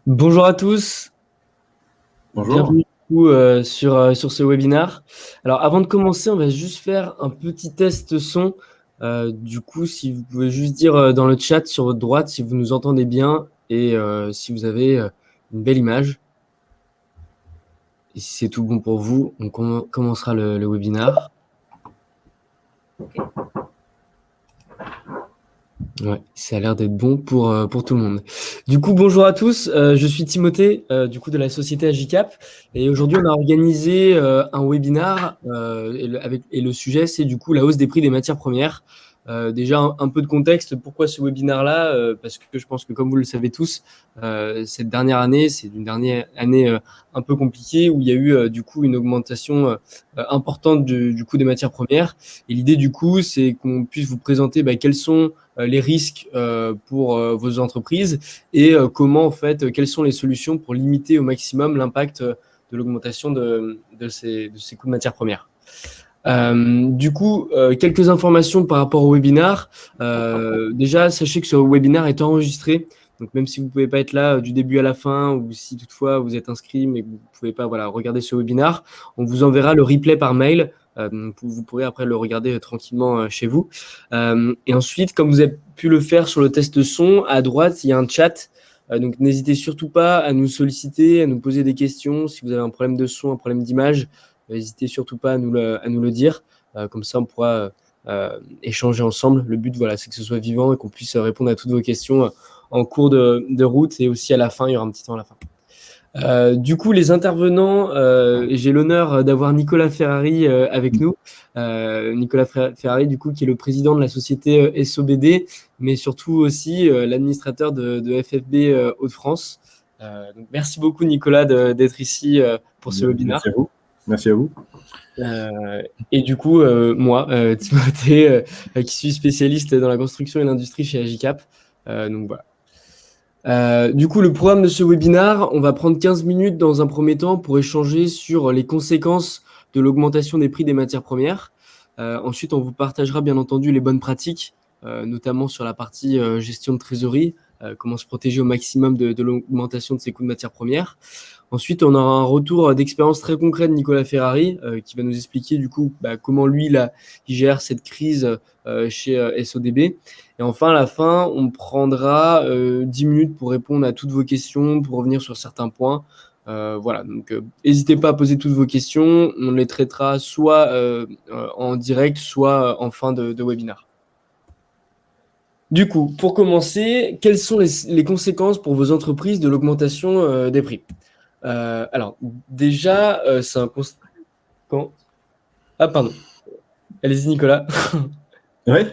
Bonjour à tous, Bonjour. bienvenue sur ce webinaire. Alors avant de commencer, on va juste faire un petit test son. Du coup, si vous pouvez juste dire dans le chat sur votre droite si vous nous entendez bien et si vous avez une belle image. Et si c'est tout bon pour vous, on commencera le webinaire. Ouais, ça a l'air d'être bon pour tout le monde. Du coup, bonjour à tous. Je suis Timothée, du coup, de la société Agicap. Et aujourd'hui, on a organisé un webinar et le sujet, c'est du coup la hausse des prix des matières premières. Déjà, un peu de contexte. Pourquoi ce webinaire-là? Parce que je pense que, comme vous le savez tous, cette dernière année, c'est une dernière année un peu compliquée où il y a eu du coup une augmentation importante du coût des matières premières. Et l'idée, du coup, c'est qu'on puisse vous présenter quels sont les risques pour vos entreprises et comment, en fait, quelles sont les solutions pour limiter au maximum l'impact de l'augmentation de ces coûts de matières premières. Du coup, quelques informations par rapport au webinar. Déjà, sachez que ce webinar est enregistré. Donc, même si vous ne pouvez pas être là du début à la fin ou si toutefois vous êtes inscrit mais que vous ne pouvez pas regarder ce webinar, on vous enverra le replay par mail. Vous pourrez après le regarder tranquillement chez vous. Et ensuite, comme vous avez pu le faire sur le test son, à droite, il y a un chat. Donc, n'hésitez surtout pas à nous solliciter, à nous poser des questions. Si vous avez un problème de son, un problème d'image, n'hésitez surtout pas à nous le dire. Comme ça, on pourra échanger ensemble. Le but, voilà, c'est que ce soit vivant et qu'on puisse répondre à toutes vos questions en cours de route et aussi à la fin. Il y aura un petit temps à la fin. Du coup, les intervenants, j'ai l'honneur d'avoir Nicolas Ferrari avec nous. Nicolas Ferrari, du coup, qui est le président de la société SOBD, mais surtout aussi l'administrateur de FFB Hauts-de-France. Donc, merci beaucoup, Nicolas, d'être ici pour ce Merci à webinaire. vous. Merci à vous. Et du coup, moi, Timothée, qui suis spécialiste dans la construction et l'industrie chez Agicap. Donc voilà. Du coup, le programme de ce webinaire, on va prendre 15 minutes dans un premier temps pour échanger sur les conséquences de l'augmentation des prix des matières premières. Ensuite, on vous partagera bien entendu les bonnes pratiques, notamment sur la partie gestion de trésorerie, comment se protéger au maximum de l'augmentation de ces coûts de matières premières. Ensuite, on aura un retour d'expérience très concret de Nicolas Ferrari, qui va nous expliquer du coup comment lui il gère cette crise chez SODB. Et enfin, à la fin, on prendra 10 minutes pour répondre à toutes vos questions, pour revenir sur certains points. Voilà, donc n'hésitez pas à poser toutes vos questions. On les traitera soit en direct, soit en fin de webinaire. Du coup, pour commencer, quelles sont les conséquences pour vos entreprises de l'augmentation des prix? Alors, déjà, c'est un constat. Ah, pardon. Allez-y, Nicolas. Ouais,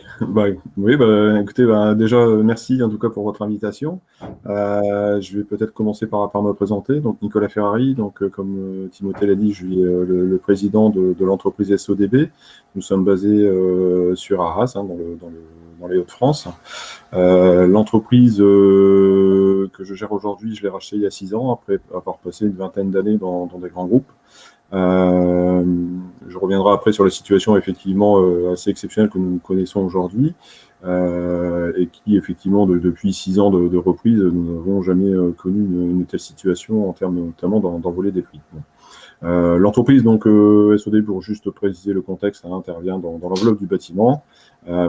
oui, écoutez, déjà, merci en tout cas pour votre invitation. Je vais peut-être commencer par me présenter. Donc, Nicolas Ferrari, donc, comme Timothée l'a dit, je suis le président de l'entreprise SODB. Nous sommes basés sur Arras, hein, dans les Hauts-de-France. L'entreprise que je gère aujourd'hui, je l'ai rachetée il y a 6 ans, après avoir passé une vingtaine d'années dans des grands groupes. Je reviendrai après sur la situation effectivement assez exceptionnelle que nous connaissons aujourd'hui et qui effectivement depuis 6 ans de reprise, nous n'avons jamais connu une telle situation en termes notamment d'envolée des prix. L'entreprise, donc SOD, pour juste préciser le contexte, hein, intervient dans l'enveloppe du bâtiment,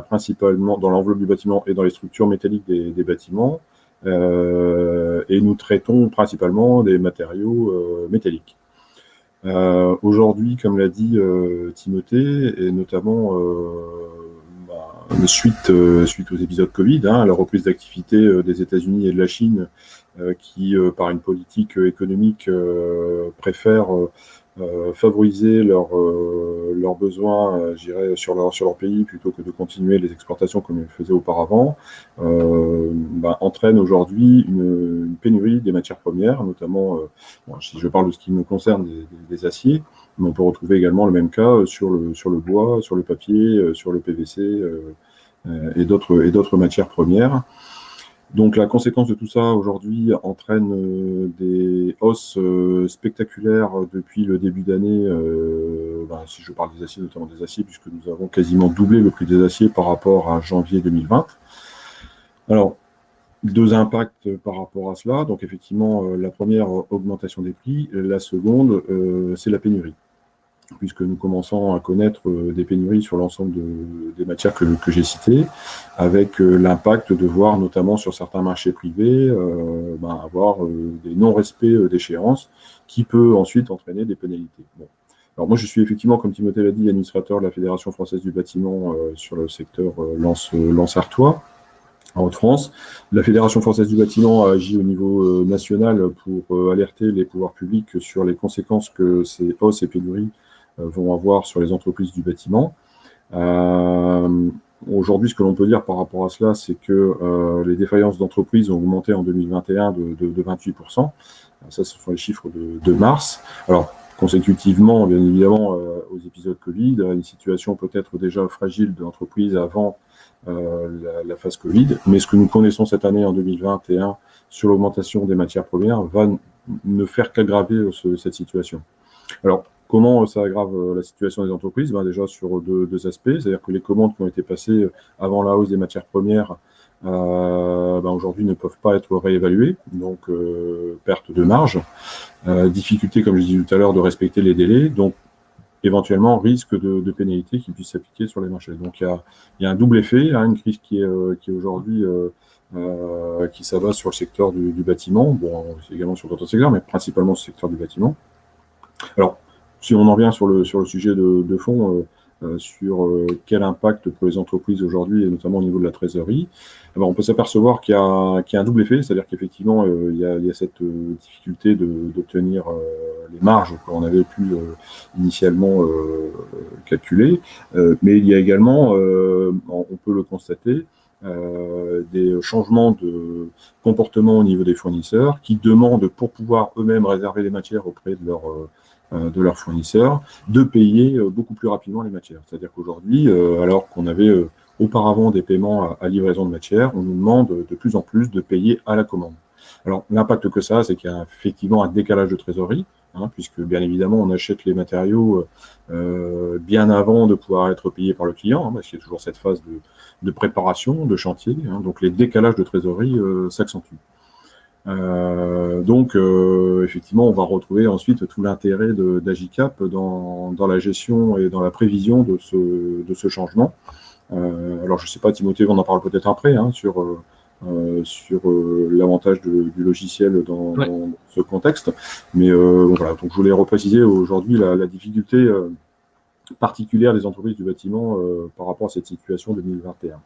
principalement dans l'enveloppe du bâtiment et dans les structures métalliques des bâtiments, et nous traitons principalement des matériaux métalliques. Aujourd'hui, comme l'a dit Timothée, et notamment suite aux épisodes Covid, hein, la reprise d'activité des États-Unis et de la Chine, qui, par une politique économique, préfèrent favoriser leurs besoins, je dirais, sur leur pays plutôt que de continuer les exportations comme ils le faisaient auparavant, entraîne aujourd'hui une pénurie des matières premières, notamment, si je parle de ce qui me concerne, des aciers, mais on peut retrouver également le même cas sur le bois, sur le papier, sur le PVC et d'autres matières premières. Donc la conséquence de tout ça aujourd'hui entraîne des hausses spectaculaires depuis le début d'année, si je parle des aciers, notamment des aciers, puisque nous avons quasiment doublé le prix des aciers par rapport à janvier 2020. Alors, deux impacts par rapport à cela. Donc effectivement, la première, augmentation des prix. La seconde, c'est la pénurie, puisque nous commençons à connaître des pénuries sur l'ensemble des matières que j'ai citées, avec l'impact de voir notamment sur certains marchés privés avoir des non-respects d'échéance qui peut ensuite entraîner des pénalités. Bon. Alors moi, je suis effectivement, comme Timothée l'a dit, administrateur de la Fédération française du bâtiment sur le secteur Lens-Artois, en Haute-France. La Fédération française du bâtiment a agi au niveau national pour alerter les pouvoirs publics sur les conséquences que ces hausses et pénuries vont avoir sur les entreprises du bâtiment. Aujourd'hui, ce que l'on peut dire par rapport à cela, c'est que les défaillances d'entreprises ont augmenté en 2021 de 28%. Ça, ce sont les chiffres de mars. Alors, consécutivement, bien évidemment, aux épisodes Covid, une situation peut-être déjà fragile de l'entreprise avant la phase Covid. Mais ce que nous connaissons cette année en 2021 sur l'augmentation des matières premières va ne faire qu'aggraver cette situation. Alors, comment ça aggrave la situation des entreprises? Déjà sur deux aspects, c'est-à-dire que les commandes qui ont été passées avant la hausse des matières premières aujourd'hui ne peuvent pas être réévaluées, donc perte de marge, difficulté, comme je disais tout à l'heure, de respecter les délais, donc éventuellement risque de pénalité qui puisse s'appliquer sur les marchés. Donc il y a un double effet, une crise qui est aujourd'hui qui s'abat sur le secteur du bâtiment, bon, également sur d'autres secteurs, mais principalement sur le secteur du bâtiment. Alors, si on en revient sur le sujet de fond, sur quel impact pour les entreprises aujourd'hui, et notamment au niveau de la trésorerie, on peut s'apercevoir qu'il y a un double effet, c'est-à-dire qu'effectivement, il y a cette difficulté d'obtenir les marges qu'on avait pu initialement calculer, mais il y a également, on peut le constater, des changements de comportement au niveau des fournisseurs qui demandent, pour pouvoir eux-mêmes réserver les matières auprès de leurs fournisseurs, de payer beaucoup plus rapidement les matières. C'est-à-dire qu'aujourd'hui, alors qu'on avait auparavant des paiements à livraison de matières, on nous demande de plus en plus de payer à la commande. Alors, l'impact que ça a, c'est qu'il y a effectivement un décalage de trésorerie, puisque bien évidemment, on achète les matériaux bien avant de pouvoir être payé par le client, parce qu'il y a toujours cette phase de préparation, de chantier, donc les décalages de trésorerie s'accentuent. Donc, effectivement, on va retrouver ensuite tout l'intérêt d'Agicap dans la gestion et dans la prévision de ce changement. Alors, je ne sais pas, Timothée, on en parle peut-être après, sur l'avantage du logiciel dans ce contexte. Mais voilà, donc je voulais repréciser aujourd'hui la difficulté particulière des entreprises du bâtiment par rapport à cette situation 2021.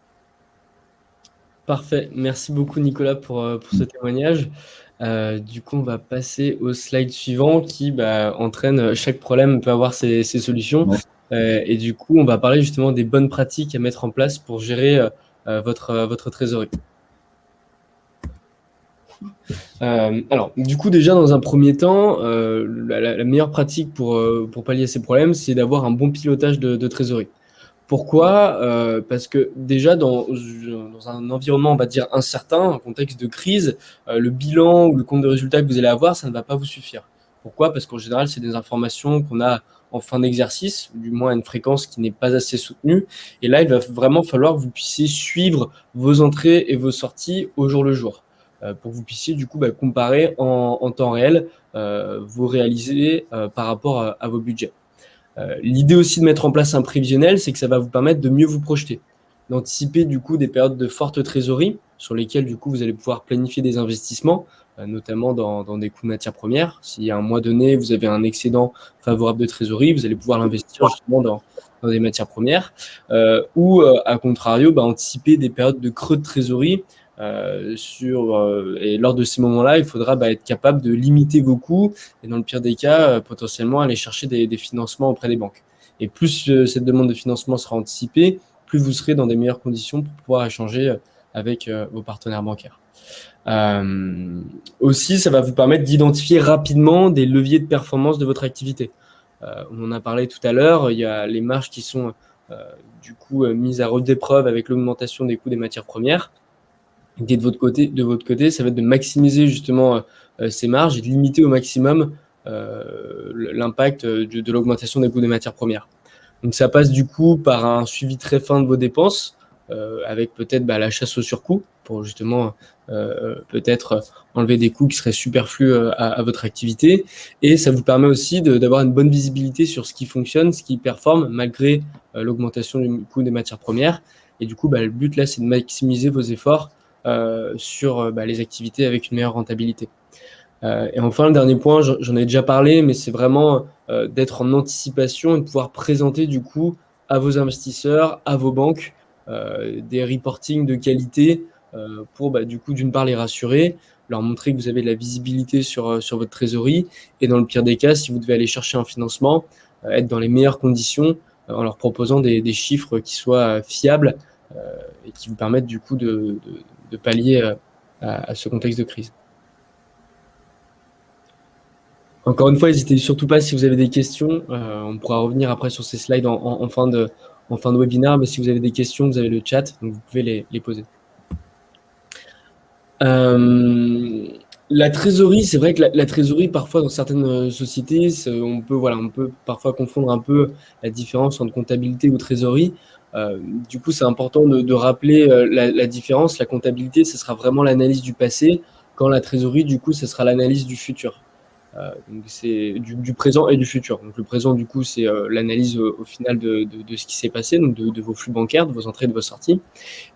Parfait. Merci beaucoup, Nicolas, pour ce témoignage. Du coup, on va passer au slide suivant qui entraîne chaque problème peut avoir ses solutions. Ouais. Et du coup, on va parler justement des bonnes pratiques à mettre en place pour gérer votre trésorerie. Alors, du coup, déjà, dans un premier temps, la meilleure pratique pour pallier à ces problèmes, c'est d'avoir un bon pilotage de trésorerie. Pourquoi ? Parce que déjà, dans un environnement, on va dire, incertain, un contexte de crise, le bilan ou le compte de résultat que vous allez avoir, ça ne va pas vous suffire. Pourquoi ? Parce qu'en général, c'est des informations qu'on a en fin d'exercice, du moins à une fréquence qui n'est pas assez soutenue. Et là, il va vraiment falloir que vous puissiez suivre vos entrées et vos sorties au jour le jour. Pour que vous puissiez du coup comparer en temps réel vos réalisés par rapport à vos budgets. L'idée aussi de mettre en place un prévisionnel, c'est que ça va vous permettre de mieux vous projeter, d'anticiper du coup des périodes de forte trésorerie sur lesquelles du coup vous allez pouvoir planifier des investissements, notamment dans des coûts de matières premières. Si à un mois donné vous avez un excédent favorable de trésorerie, vous allez pouvoir l'investir justement dans des matières premières, ou à contrario, anticiper des périodes de creux de trésorerie. Et lors de ces moments-là, il faudra être capable de limiter vos coûts et dans le pire des cas, potentiellement aller chercher des financements auprès des banques. Et plus cette demande de financement sera anticipée, plus vous serez dans des meilleures conditions pour pouvoir échanger avec vos partenaires bancaires. Aussi, ça va vous permettre d'identifier rapidement des leviers de performance de votre activité. On en a parlé tout à l'heure, il y a les marges qui sont du coup mises à rude épreuve avec l'augmentation des coûts des matières premières. Et de votre côté, ça va être de maximiser justement ces marges et de limiter au maximum l'impact de l'augmentation des coûts des matières premières. Donc ça passe du coup par un suivi très fin de vos dépenses, avec peut-être la chasse au surcoût pour justement peut-être enlever des coûts qui seraient superflus à votre activité. Et ça vous permet aussi d'avoir une bonne visibilité sur ce qui fonctionne, ce qui performe malgré l'augmentation du coût des matières premières. Et du coup, le but là, c'est de maximiser vos efforts sur les activités avec une meilleure rentabilité. Et enfin, le dernier point, j'en ai déjà parlé, mais c'est vraiment d'être en anticipation et de pouvoir présenter du coup à vos investisseurs, à vos banques, des reportings de qualité pour du coup d'une part les rassurer, leur montrer que vous avez de la visibilité sur votre trésorerie et dans le pire des cas, si vous devez aller chercher un financement, être dans les meilleures conditions en leur proposant des chiffres qui soient fiables et qui vous permettent du coup de pallier à ce contexte de crise. Encore une fois, n'hésitez surtout pas si vous avez des questions. On pourra revenir après sur ces slides en fin de webinaire, mais si vous avez des questions, vous avez le chat, donc vous pouvez les poser. La trésorerie, c'est vrai que la trésorerie, parfois dans certaines sociétés, on peut parfois confondre un peu la différence entre comptabilité ou trésorerie. Du coup, c'est important de rappeler la différence. La comptabilité, ce sera vraiment l'analyse du passé, quand la trésorerie, du coup, ce sera l'analyse du futur. Donc c'est du présent et du futur. Donc le présent, du coup, c'est l'analyse au final de ce qui s'est passé, donc de vos flux bancaires, de vos entrées, de vos sorties.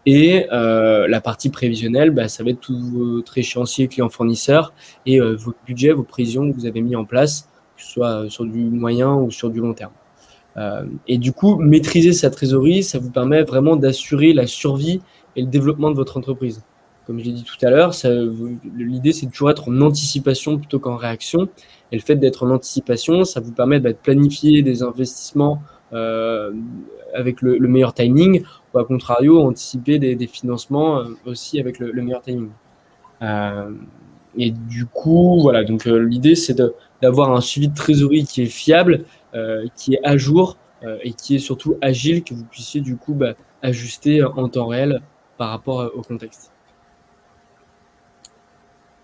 Et la partie prévisionnelle, ça va être tout votre échéancier client-fournisseur et votre budget, vos prévisions que vous avez mis en place, que ce soit sur du moyen ou sur du long terme. Et du coup, maîtriser sa trésorerie, ça vous permet vraiment d'assurer la survie et le développement de votre entreprise. Comme je l'ai dit tout à l'heure, l'idée, c'est de toujours être en anticipation plutôt qu'en réaction. Et le fait d'être en anticipation, ça vous permet de planifier des investissements avec le meilleur timing, ou à contrario, anticiper des financements aussi avec le meilleur timing. Et du coup, voilà, donc l'idée, c'est d'avoir un suivi de trésorerie qui est fiable, qui est à jour et qui est surtout agile, que vous puissiez du coup ajuster en temps réel par rapport au contexte.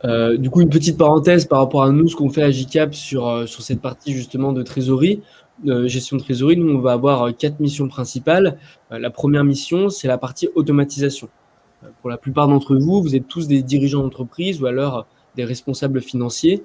Du coup, une petite parenthèse par rapport à nous, ce qu'on fait à JCAP sur cette partie justement de trésorerie, gestion de trésorerie. Nous, on va avoir 4 missions principales. La première mission, c'est la partie automatisation. Pour la plupart d'entre vous, vous êtes tous des dirigeants d'entreprise ou alors des responsables financiers.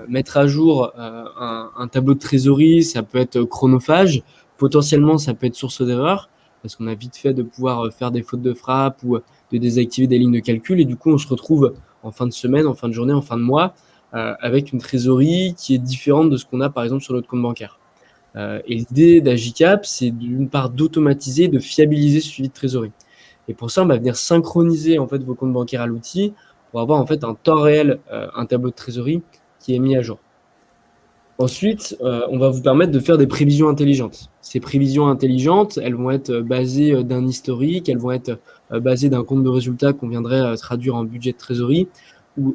Mettre à jour un tableau de trésorerie, ça peut être chronophage. Potentiellement, ça peut être source d'erreur parce qu'on a vite fait de pouvoir faire des fautes de frappe ou de désactiver des lignes de calcul. Et du coup, on se retrouve en fin de semaine, en fin de journée, en fin de mois, avec une trésorerie qui est différente de ce qu'on a par exemple sur notre compte bancaire. Et l'idée d'Agicap, c'est d'une part d'automatiser, de fiabiliser ce suivi de trésorerie. Et pour ça, on va venir synchroniser en fait vos comptes bancaires à l'outil pour avoir en fait en temps réel un tableau de trésorerie qui est mis à jour. Ensuite, on va vous permettre de faire des prévisions intelligentes. Ces prévisions intelligentes, elles vont être basées d'un historique, elles vont être basées d'un compte de résultats qu'on viendrait traduire en budget de trésorerie.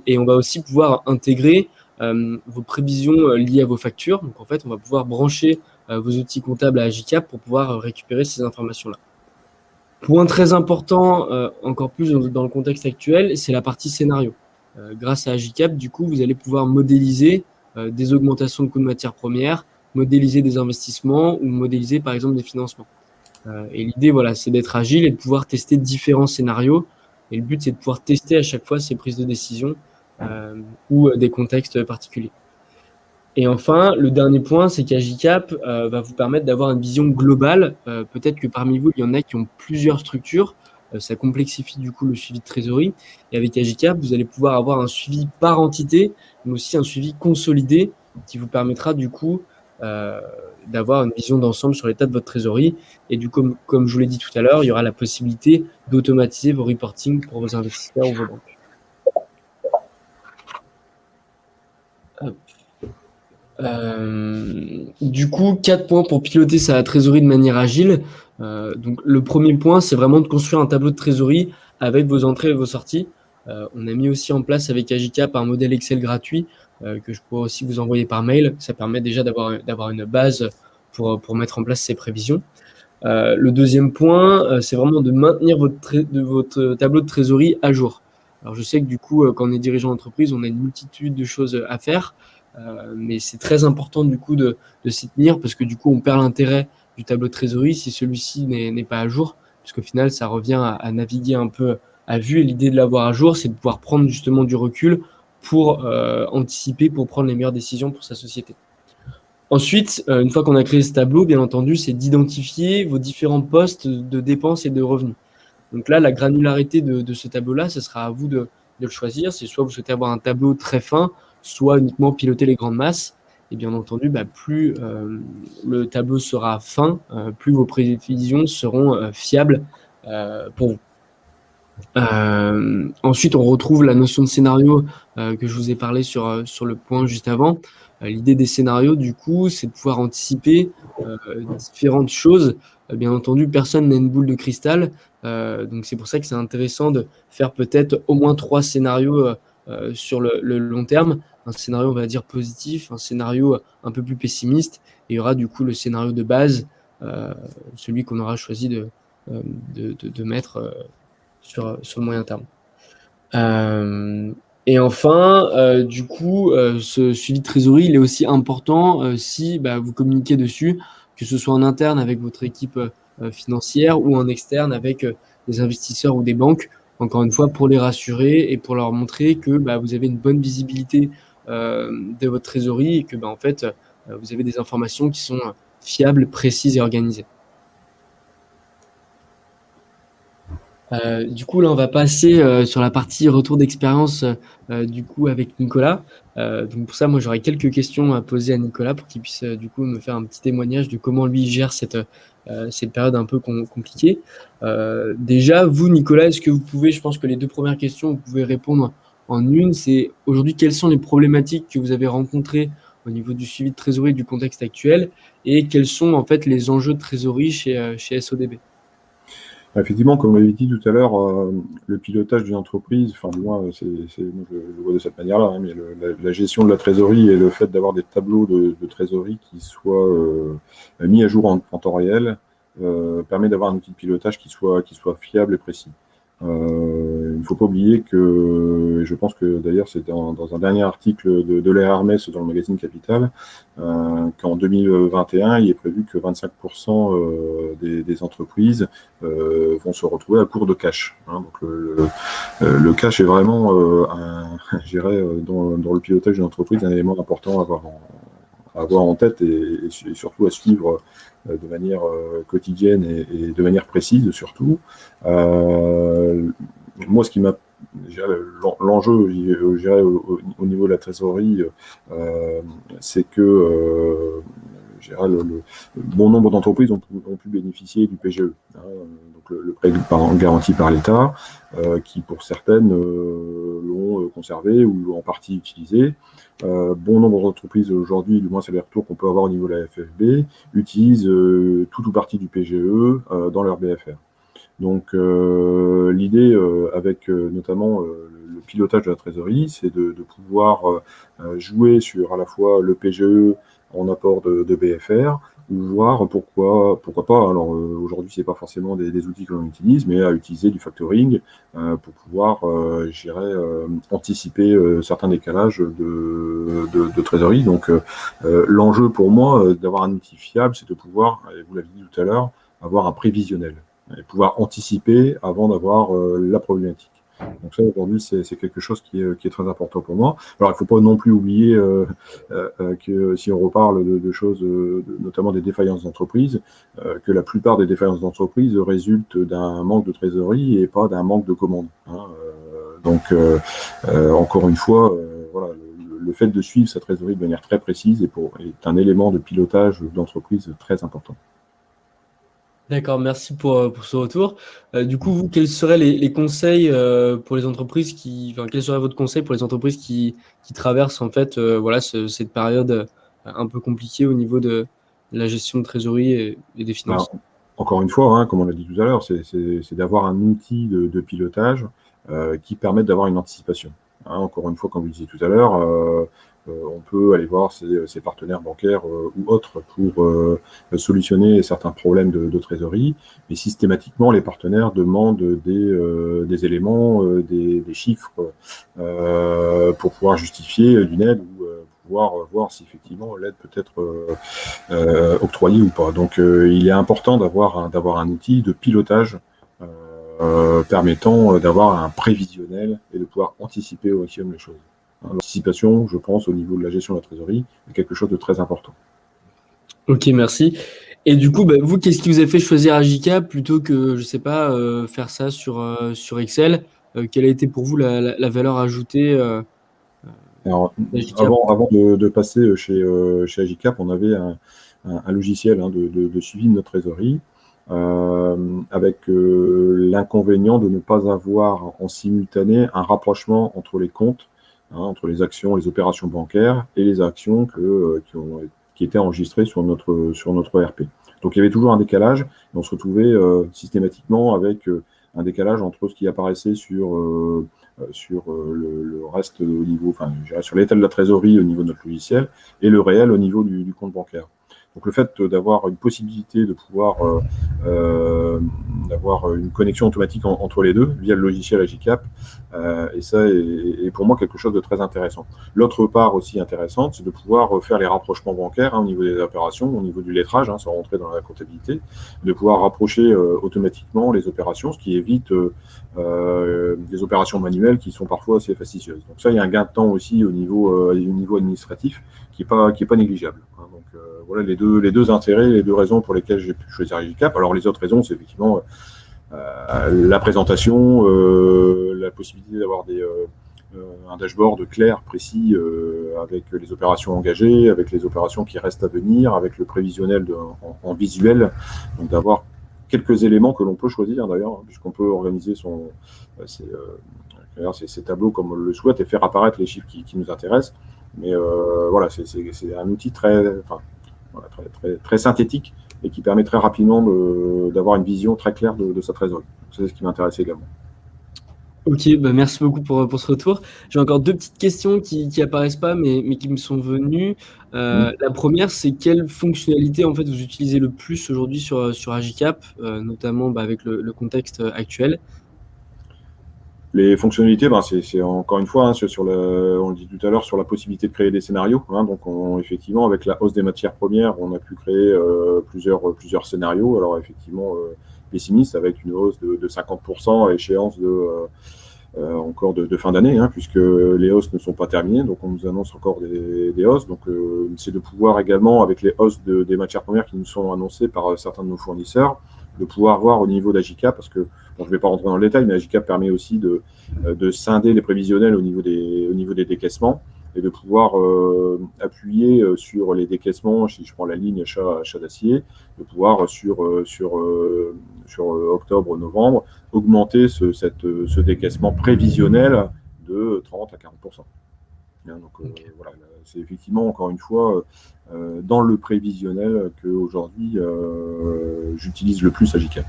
Et on va aussi pouvoir intégrer vos prévisions liées à vos factures. Donc en fait, on va pouvoir brancher vos outils comptables à Agicap pour pouvoir récupérer ces informations-là. Point très important, encore plus dans le contexte actuel, c'est la partie scénario. Grâce à Agicap, du coup, vous allez pouvoir modéliser des augmentations de coûts de matières premières, modéliser des investissements ou modéliser par exemple des financements. Et l'idée, voilà, c'est d'être agile et de pouvoir tester différents scénarios. Et le but, c'est de pouvoir tester à chaque fois ces prises de décision ou des contextes particuliers. Et enfin, le dernier point, c'est qu'Agicap va vous permettre d'avoir une vision globale. Peut-être que parmi vous, il y en a qui ont plusieurs structures. Ça complexifie du coup le suivi de trésorerie. Et avec Agicap, vous allez pouvoir avoir un suivi par entité, mais aussi un suivi consolidé qui vous permettra du coup d'avoir une vision d'ensemble sur l'état de votre trésorerie. Et du coup, comme je vous l'ai dit tout à l'heure, il y aura la possibilité d'automatiser vos reportings pour vos investisseurs ou vos banques. Du coup, 4 points pour piloter sa trésorerie de manière agile. Donc, le premier point, c'est vraiment de construire un tableau de trésorerie avec vos entrées et vos sorties. On a mis aussi en place avec Agicap un modèle Excel gratuit que je pourrais aussi vous envoyer par mail. Ça permet déjà d'avoir une base pour mettre en place ces prévisions. Le deuxième point, c'est vraiment de maintenir votre tableau de trésorerie à jour. Alors, je sais que du coup, quand on est dirigeant d'entreprise, on a une multitude de choses à faire. Mais c'est très important du coup de s'y tenir parce que du coup on perd l'intérêt du tableau de trésorerie si celui-ci n'est pas à jour, puisqu'au final ça revient à naviguer un peu a vu. Et l'idée de l'avoir à jour, c'est de pouvoir prendre justement du recul pour anticiper, pour prendre les meilleures décisions pour sa société. Ensuite, une fois qu'on a créé ce tableau, bien entendu, c'est d'identifier vos différents postes de dépenses et de revenus. Donc là, la granularité de ce tableau-là, ce sera à vous de le choisir. C'est soit vous souhaitez avoir un tableau très fin, soit uniquement piloter les grandes masses. Et bien entendu, plus le tableau sera fin, plus vos prévisions seront fiables pour vous. Ensuite, on retrouve la notion de scénario que je vous ai parlé sur le point juste avant. L'idée des scénarios, du coup, c'est de pouvoir anticiper différentes choses. Bien entendu, personne n'a une boule de cristal. Donc, c'est pour ça que c'est intéressant de faire peut-être au moins 3 scénarios sur le long terme. Un scénario, on va dire, positif, un scénario un peu plus pessimiste. Et il y aura du coup le scénario de base, celui qu'on aura choisi de mettre sur le moyen terme. Et enfin, du coup, ce suivi de trésorerie, il est aussi important si vous communiquez dessus, que ce soit en interne avec votre équipe financière ou en externe avec des investisseurs ou des banques, encore une fois, pour les rassurer et pour leur montrer que vous avez une bonne visibilité de votre trésorerie et que en fait, vous avez des informations qui sont fiables, précises et organisées. Du coup, là, on va passer sur la partie retour d'expérience du coup avec Nicolas. Donc pour ça, moi, j'aurais quelques questions à poser à Nicolas pour qu'il puisse du coup me faire un petit témoignage de comment lui gère cette période un peu compliquée. Déjà, vous, Nicolas, est-ce que vous pouvez, je pense que les 2 premières questions, vous pouvez répondre en une. C'est aujourd'hui, quelles sont les problématiques que vous avez rencontrées au niveau du suivi de trésorerie du contexte actuel et quels sont en fait les enjeux de trésorerie chez SODB? Effectivement, comme vous l'avez dit tout à l'heure, le pilotage d'une entreprise, enfin du moins, moi, je le vois de cette manière-là, mais la gestion de la trésorerie et le fait d'avoir des tableaux de trésorerie qui soient mis à jour en temps réel permet d'avoir un outil de pilotage qui soit fiable et précis. Il ne faut pas oublier que, et je pense que d'ailleurs c'est dans un dernier article de l'ère Hermès dans le magazine Capital, qu'en 2021, il est prévu que 25% des entreprises vont se retrouver à court de cash. Donc le cash est vraiment, je dirais, dans le pilotage d'une entreprise, un élément important à avoir en tête et surtout à suivre de manière quotidienne et de manière précise surtout. Moi, ce qui m'a l'enjeu, au niveau de la trésorerie, c'est que le bon nombre d'entreprises ont pu bénéficier du PGE, donc le prêt garanti par l'État, qui pour certaines l'ont conservé ou l'ont en partie utilisé. Bon nombre d'entreprises aujourd'hui, du moins c'est les retours qu'on peut avoir au niveau de la FFB, utilisent tout ou partie du PGE dans leur BFR. Donc l'idée avec notamment le pilotage de la trésorerie, c'est de pouvoir jouer sur à la fois le PGE en apport de BFR, ou voir pourquoi pas. Alors aujourd'hui, c'est pas forcément des outils que l'on utilise, mais à utiliser du factoring pour pouvoir, anticiper certains décalages de trésorerie. Donc l'enjeu pour moi d'avoir un outil fiable, c'est de pouvoir, et vous l'avez dit tout à l'heure, avoir un prévisionnel et pouvoir anticiper avant d'avoir la problématique. Donc ça, aujourd'hui, c'est quelque chose qui est très important pour moi. Alors, il ne faut pas non plus oublier que si on reparle de choses, notamment des défaillances d'entreprise, que la plupart des défaillances d'entreprise résultent d'un manque de trésorerie et pas d'un manque de commandes. Donc, encore une fois, voilà, le fait de suivre sa trésorerie de manière très précise est un élément de pilotage d'entreprise très important. D'accord, merci pour ce retour. Du coup, vous, quels seraient les conseils pour les entreprises quel serait votre conseil pour les entreprises qui traversent en fait cette période un peu compliquée au niveau de la gestion de trésorerie et des finances? Alors, encore une fois, comme on l'a dit tout à l'heure, c'est d'avoir un outil de pilotage qui permette d'avoir une anticipation. Encore une fois, comme vous le disiez tout à l'heure, on peut aller voir ses partenaires bancaires ou autres pour solutionner certains problèmes de trésorerie, mais systématiquement, les partenaires demandent des éléments, des chiffres pour pouvoir justifier une aide ou pouvoir voir si effectivement l'aide peut être octroyée ou pas. Donc, il est important d'avoir un outil de pilotage permettant d'avoir un prévisionnel et de pouvoir anticiper au maximum les choses. L'anticipation, je pense, au niveau de la gestion de la trésorerie, est quelque chose de très important. Ok, merci. Et du coup, vous, qu'est-ce qui vous a fait choisir Agicap plutôt que, je sais pas, faire ça sur Excel? Quelle a été pour vous la valeur ajoutée Alors, d'Agicap? avant de passer chez Agicap, on avait un logiciel de suivi de notre trésorerie, avec l'inconvénient de ne pas avoir en simultané un rapprochement entre les comptes, entre les actions, les opérations bancaires et les actions qui étaient enregistrées sur notre ERP. Donc il y avait toujours un décalage, et on se retrouvait systématiquement avec un décalage entre ce qui apparaissait sur le reste au niveau, enfin, je dirais sur l'état de la trésorerie au niveau de notre logiciel et le réel au niveau du compte bancaire. Donc le fait d'avoir une possibilité de pouvoir d'avoir une connexion automatique entre les deux via le logiciel Agicap, et ça est pour moi quelque chose de très intéressant. L'autre part aussi intéressante, c'est de pouvoir faire les rapprochements bancaires au niveau des opérations, au niveau du lettrage, sans rentrer dans la comptabilité, de pouvoir rapprocher automatiquement les opérations, ce qui évite des opérations manuelles qui sont parfois assez fastidieuses. Donc ça, il y a un gain de temps aussi au niveau administratif qui est pas négligeable. Donc voilà les deux intérêts, les deux raisons pour lesquelles j'ai pu choisir Agicap. Alors les autres raisons, c'est effectivement la présentation, la possibilité d'avoir un dashboard clair, précis, avec les opérations engagées, avec les opérations qui restent à venir, avec le prévisionnel en visuel, donc d'avoir quelques éléments que l'on peut choisir d'ailleurs, puisqu'on peut organiser ces tableaux comme on le souhaite et faire apparaître les chiffres qui nous intéressent. Mais voilà, c'est un outil très synthétique et qui permet très rapidement d'avoir une vision très claire de sa trésorerie. C'est ce qui m'intéresse également. Ok, merci beaucoup pour ce retour. J'ai encore deux petites questions qui apparaissent pas, mais qui me sont venues. La première, c'est quelle fonctionnalité en fait vous utilisez le plus aujourd'hui sur Agicap, notamment avec le contexte actuel. Les fonctionnalités, c'est encore une fois, on le dit tout à l'heure, sur la possibilité de créer des scénarios. Donc, effectivement, avec la hausse des matières premières, on a pu créer plusieurs scénarios. Alors, effectivement, pessimistes, avec une hausse de 50% à échéance encore de fin d'année, puisque les hausses ne sont pas terminées. Donc, on nous annonce encore des hausses. Donc, c'est de pouvoir également, avec les hausses des matières premières qui nous sont annoncées par certains de nos fournisseurs, de pouvoir voir au niveau d'Agicap, parce que je ne vais pas rentrer dans le détail, mais Agicap permet aussi de scinder les prévisionnels au niveau des décaissements et de pouvoir appuyer sur les décaissements, si je prends la ligne achat d'acier, de pouvoir sur octobre-novembre augmenter ce décaissement prévisionnel de 30 à 40%. Donc voilà, c'est effectivement encore une fois dans le prévisionnel qu'aujourd'hui j'utilise le plus Agicap.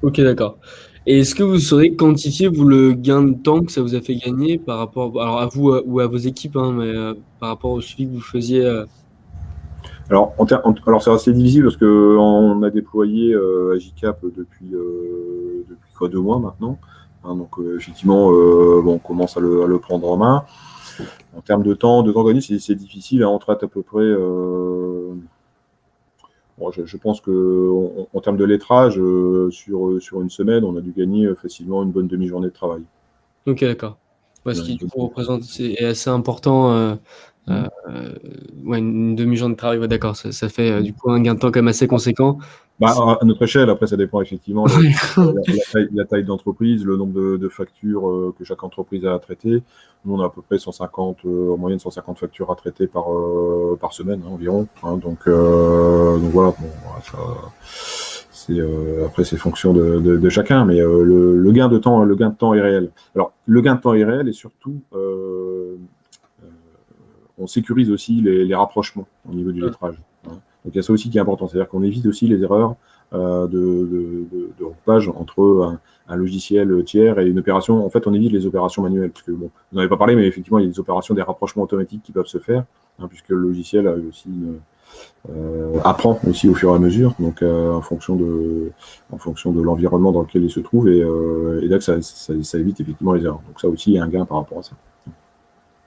Ok, d'accord. Et est-ce que vous saurez quantifier vous le gain de temps que ça vous a fait gagner par rapport alors à vous ou à vos équipes, mais par rapport au suivi que vous faisiez Alors c'est assez difficile parce qu'on a déployé Agicap depuis 2 mois maintenant. Donc effectivement, on commence à le prendre en main. En termes de temps gagné, c'est difficile. On traite à peu près. Je pense qu'en termes de lettrage, sur une semaine, on a dû gagner facilement une bonne demi-journée de travail. Ok, d'accord. Ce qui du coup représente est assez important. Une demi-journée de travail, d'accord. Ça fait du coup un gain de temps quand même assez conséquent. À notre échelle, après, ça dépend effectivement la taille d'entreprise, le nombre de factures que chaque entreprise a à traiter. Nous, on a à peu près 150, en moyenne 150 factures à traiter par semaine environ. Donc voilà, après, c'est fonction de chacun, mais le gain de temps est réel. Alors, le gain de temps est réel et surtout, on sécurise aussi les rapprochements au niveau du lettrage. Donc il y a ça aussi qui est important, c'est-à-dire qu'on évite aussi les erreurs de groupage entre un logiciel tiers et une opération. En fait, on évite les opérations manuelles, parce que vous n'en avez pas parlé, mais effectivement, il y a des opérations, des rapprochements automatiques qui peuvent se faire, puisque le logiciel a aussi apprend aussi au fur et à mesure, donc en fonction de l'environnement dans lequel il se trouve, et là, ça évite effectivement les erreurs. Donc ça aussi, il y a un gain par rapport à ça.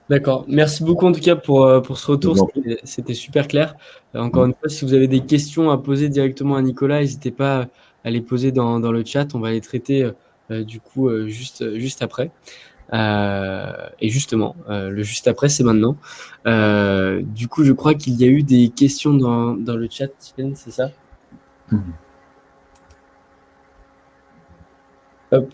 D'accord. Merci beaucoup en tout cas pour ce retour. C'était super clair. Encore une fois, si vous avez des questions à poser directement à Nicolas, n'hésitez pas les poser dans le chat. On va les traiter du coup juste après. Et justement, le juste après, c'est maintenant. Du coup, je crois qu'il y a eu des questions dans le chat, Tiffen, c'est ça? Hop.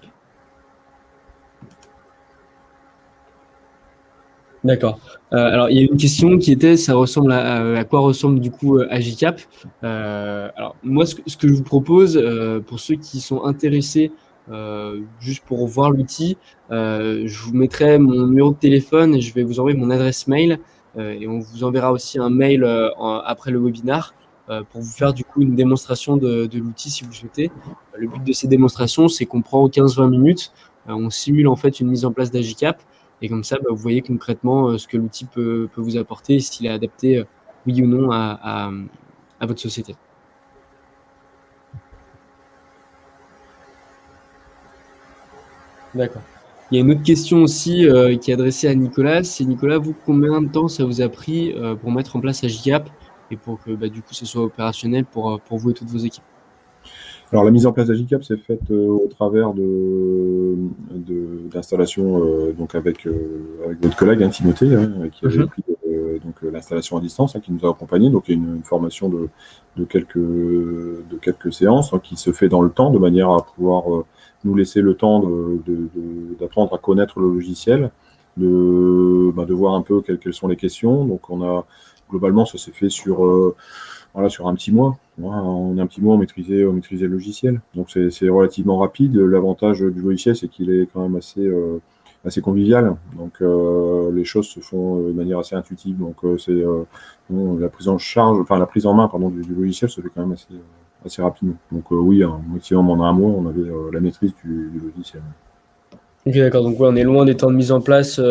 D'accord. Alors, il y a une question qui était, ça ressemble à quoi ressemble du coup Agicap? Alors, moi, ce que je vous propose, pour ceux qui sont intéressés, juste pour voir l'outil, je vous mettrai mon numéro de téléphone et je vais vous envoyer mon adresse mail, et on vous enverra aussi un mail après le webinar pour vous faire du coup une démonstration de l'outil si vous le souhaitez. Le but de ces démonstrations, c'est qu'on prend 15-20 minutes, on simule en fait une mise en place d'Agicap. Et comme ça, vous voyez concrètement ce que l'outil peut vous apporter et s'il est adapté, oui ou non, à votre société. D'accord. Il y a une autre question aussi qui est adressée à Nicolas. C'est Nicolas, vous, combien de temps ça vous a pris pour mettre en place Agicap et pour que du coup ce soit opérationnel pour vous et toutes vos équipes? Alors, la mise en place d'Agicap s'est faite au travers d'installations donc avec votre collègue, Timothée, qui avait pris l'installation à distance, qui nous a accompagnés. Donc, il y a une formation de quelques séances qui se fait dans le temps, de manière à pouvoir nous laisser le temps d'apprendre à connaître le logiciel, de voir un peu quelles sont les questions. Donc, globalement, ça s'est fait sur un petit mois. En un petit mois, on maîtrisait le logiciel. Donc, c'est relativement rapide. L'avantage du logiciel, c'est qu'il est quand même assez convivial. Donc, les choses se font de manière assez intuitive. Donc, la prise en main, pardon, du logiciel se fait quand même assez rapidement. Donc, oui, un maximum en un mois, on avait la maîtrise du logiciel. Ok, d'accord. Donc, on est loin des temps de mise en place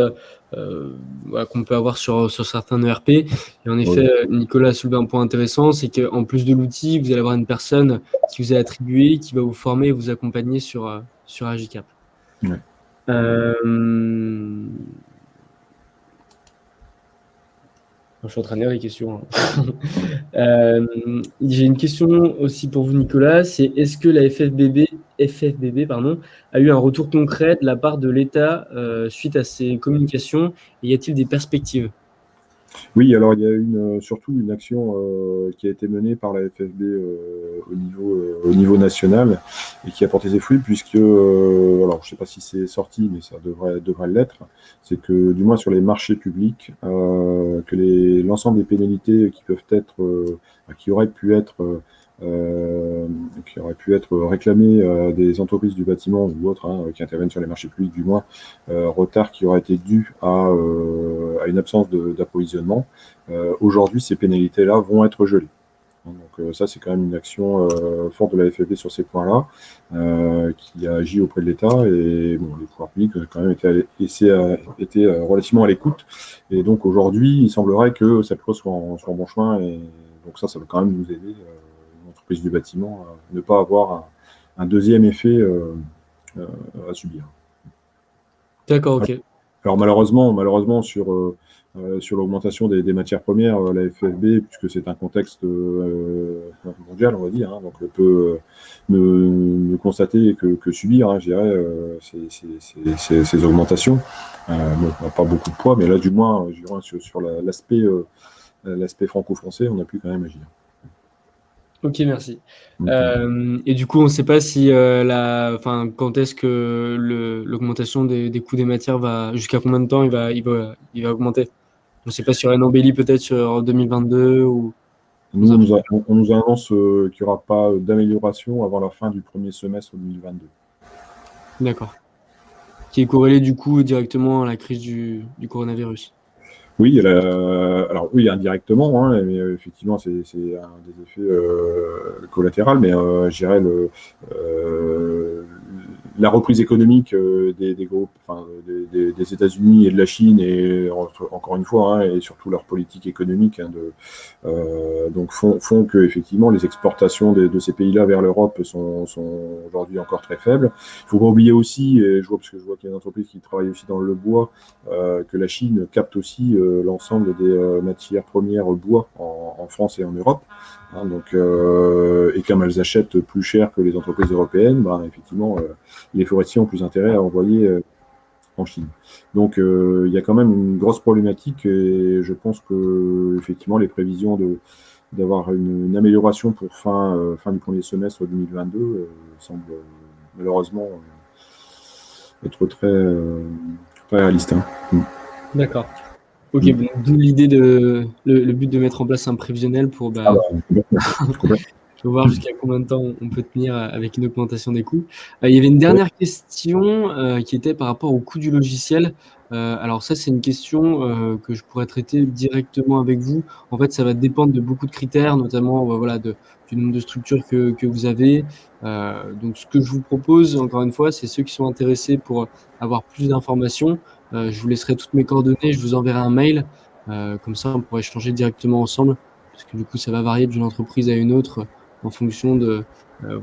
qu'on peut avoir sur certains ERP. Et en effet, Nicolas a soulevé un point intéressant, c'est qu'en plus de l'outil, vous allez avoir une personne qui vous est attribuée, qui va vous former et vous accompagner sur Agicap. Ouais. Je suis en train de lire les questions. J'ai une question aussi pour vous, Nicolas. C'est est-ce que la FFBB a eu un retour concret de la part de l'État suite à ces communications? Et y a-t-il des perspectives? Oui, alors il y a surtout une action qui a été menée par la FFB au niveau national et qui a porté ses fruits puisque, alors je ne sais pas si c'est sorti, mais ça devrait l'être, c'est que du moins sur les marchés publics, que l'ensemble des pénalités qui auraient pu être réclamées des entreprises du bâtiment ou autres qui interviennent sur les marchés publics du moins, retard qui aurait été dû à une absence d'approvisionnement. Aujourd'hui, ces pénalités-là vont être gelées. Donc ça, c'est quand même une action forte de la FFB sur ces points-là, qui a agi auprès de l'État. Et bon, les pouvoirs publics ont quand même été relativement à l'écoute. Et donc aujourd'hui, il semblerait que cette loi soit en bon chemin. Et donc ça va quand même nous aider, une entreprise du bâtiment, à ne pas avoir un deuxième effet à subir. D'accord, ok. Alors malheureusement sur l'augmentation des matières premières, la FFB, puisque c'est un contexte mondial, on va dire, donc peut ne constater que subir, je dirais, ces augmentations. Bon, pas beaucoup de poids, mais là, du moins, je dirais, sur l'aspect franco-français, on a pu quand même agir. Ok, merci. Et du coup, on ne sait pas si quand est-ce que l'augmentation des coûts des matières jusqu'à combien de temps il va augmenter? On ne sait pas sur une embellie peut-être sur 2022 ou. Nous, on nous annonce qu'il n'y aura pas d'amélioration avant la fin du premier semestre 2022. D'accord. Qui est corrélé du coup directement à la crise du coronavirus. Oui, alors oui, indirectement, mais effectivement, c'est un des effets collatéraux, mais je dirais la reprise économique des groupes, des États-Unis et de la Chine, et encore une fois, et surtout leur politique économique, donc font que effectivement les exportations de ces pays-là vers l'Europe sont aujourd'hui encore très faibles. Il ne faut pas oublier aussi, et parce que je vois qu'il y a une entreprise qui travaille aussi dans le bois, que la Chine capte aussi l'ensemble des matières premières bois en en France et en Europe. Hein, donc, et comme elles achètent plus cher que les entreprises européennes, effectivement, les forestiers ont plus intérêt à envoyer en Chine. Donc, il y a quand même une grosse problématique et je pense que effectivement, les prévisions d'avoir une amélioration pour fin du premier semestre 2022 semblent malheureusement être très réalistes. Hein. D'accord. Ok, bon, d'où l'idée le but de mettre en place un prévisionnel pour Complètement. faut voir jusqu'à combien de temps on peut tenir avec une augmentation des coûts. Il y avait une dernière question qui était par rapport au coût du logiciel. Alors ça, c'est une question que je pourrais traiter directement avec vous. En fait, ça va dépendre de beaucoup de critères, notamment voilà, du nombre de structures que vous avez. Donc, ce que je vous propose, encore une fois, c'est ceux qui sont intéressés pour avoir plus d'informations. Je vous laisserai toutes mes coordonnées, je vous enverrai un mail. Comme ça, on pourrait échanger directement ensemble, parce que du coup, ça va varier d'une entreprise à une autre en fonction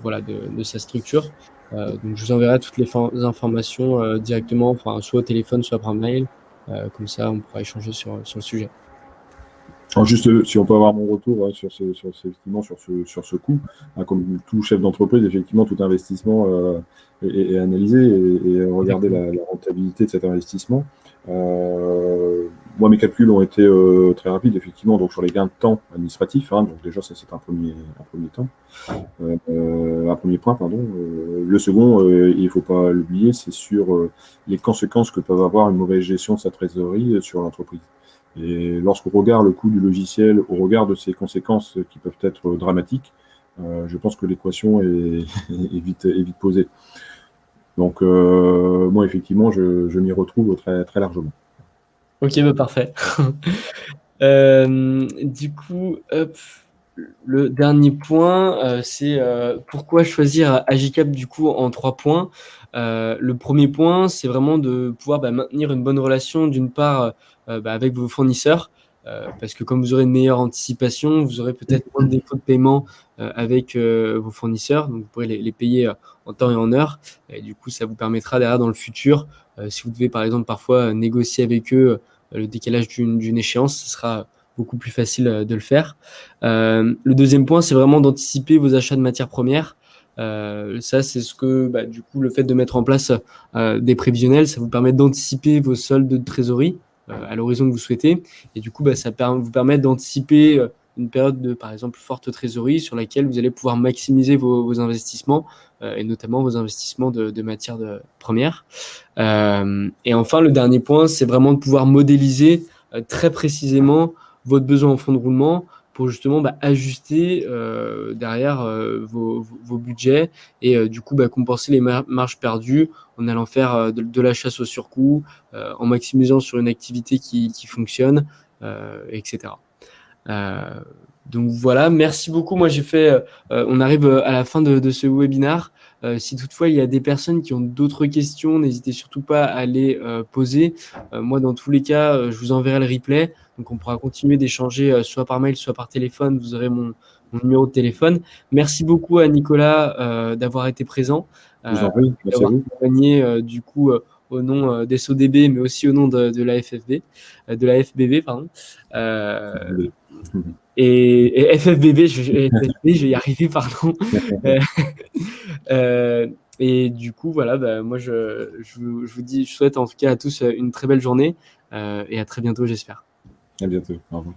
voilà, de sa structure. Donc, je vous enverrai toutes les informations directement, enfin, soit au téléphone, soit par mail. Comme ça, on pourra échanger sur le sujet. Alors juste, si on peut avoir mon retour effectivement, sur ce coût, hein, comme tout chef d'entreprise, effectivement, tout investissement est analysé et regarder la rentabilité de cet investissement. Moi, mes calculs ont été très rapides, effectivement, donc sur les gains de temps administratifs. Hein, donc déjà, ça c'est un premier temps, un premier point, pardon. Le second, il ne faut pas l'oublier, c'est sur les conséquences que peuvent avoir une mauvaise gestion de sa trésorerie sur l'entreprise. Et lorsqu'on regarde le coût du logiciel au regard de ses conséquences qui peuvent être dramatiques, je pense que l'équation est vite posée. Donc, moi, effectivement, je m'y retrouve très, très largement. Ok, bah parfait. Du coup, hop, le dernier point, c'est pourquoi choisir Agicap du coup en 3 points. Le premier point, c'est vraiment de pouvoir maintenir une bonne relation d'une part avec vos fournisseurs, parce que comme vous aurez une meilleure anticipation, vous aurez peut-être moins de défauts de paiement avec vos fournisseurs, donc vous pourrez les payer en temps et en heure. Et du coup, ça vous permettra derrière dans le futur, si vous devez par exemple parfois négocier avec eux le décalage d'une échéance, ce sera beaucoup plus facile de le faire. Le deuxième point, c'est vraiment d'anticiper vos achats de matières premières. Ça, c'est ce que, du coup, le fait de mettre en place des prévisionnels, ça vous permet d'anticiper vos soldes de trésorerie à l'horizon que vous souhaitez. Et du coup, ça vous permet d'anticiper une période de, par exemple, forte trésorerie sur laquelle vous allez pouvoir maximiser vos investissements et notamment vos investissements de matières premières. Et enfin, le dernier point, c'est vraiment de pouvoir modéliser très précisément votre besoin en fonds de roulement pour justement ajuster derrière vos budgets et du coup compenser les marges perdues en allant faire de la chasse au surcoût, en maximisant sur une activité qui fonctionne, etc. Donc voilà, merci beaucoup. Moi, on arrive à la fin de ce webinaire. Si toutefois il y a des personnes qui ont d'autres questions, n'hésitez surtout pas à les poser. Moi, dans tous les cas, je vous enverrai le replay. Donc, on pourra continuer d'échanger soit par mail, soit par téléphone. Vous aurez mon numéro de téléphone. Merci beaucoup à Nicolas d'avoir été présent, Je vous en prie, merci à d'avoir vous. témoigné du coup au nom des SODB, mais aussi au nom de la FFB, de la FBB, pardon. Et FFBB, je vais y arriver, pardon. Euh, et du coup, voilà, moi, je vous dis, je souhaite en tout cas à tous une très belle journée et à très bientôt, j'espère. À bientôt. Au revoir.